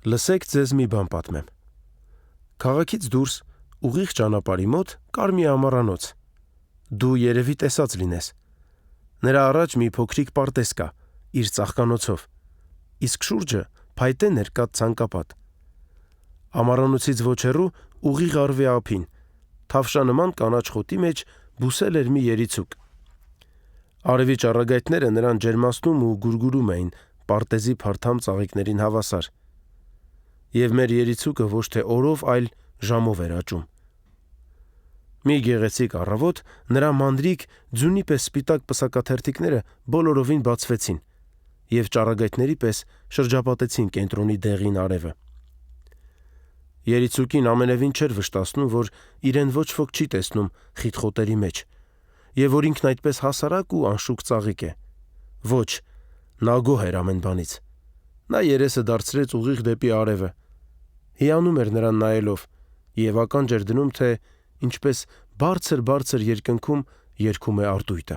Լսեք ձեզ մի բան պատմեմ։ Քաղաքից դուրս ուղիղ ճանապարհի մոտ կար մի ամառանոց։ Դու երևի տեսած լինես։ Նրա առաջ մի փոքրիկ պարտեզ կա, իր ծաղկանոցով, իսկ շուրջը փայտե ներկած ցանկապատ։ Ամառանոցից ոչ հեռու ուղիղ արվի ափին, թավշանման կանաչ խոտի մեջ բուսել էր մի երիցուկ։ Արևի ճառագայթները նրան ջերմացնում ու գուրգուրում էին պարտեզի փարթամ ծաղիկներին հավասար։ Եվ մեր երիցուկը ոչ թե օրով, այլ ժամով էր աճում։ Մի գեղեցիկ առավոտ նրա մանրիկ, ձյունի պես սպիտակ պսակաթերթիկները բոլորովին բացվեցին և ճառագայթների պես շրջապատեցին կենտրոնի դեղին արևը։ Երիցուկին ամենևին չէր վշտացնում, որ իրեն ոչ ոք չի տեսնում խիտ խոտերի մեջ, և որ ինքն այդպես հասարակ ու անշուք ծաղիկ է։ Ոչ, նա գոհ էր ամեն բանից։ Նա երեսը դարձրեց ուղիղ դեպի արևը, հիանում էր նրան նայելով և ականջ էր դնում, թե ինչպես բարձր-բարձր երկնքում երգում է արտույտը։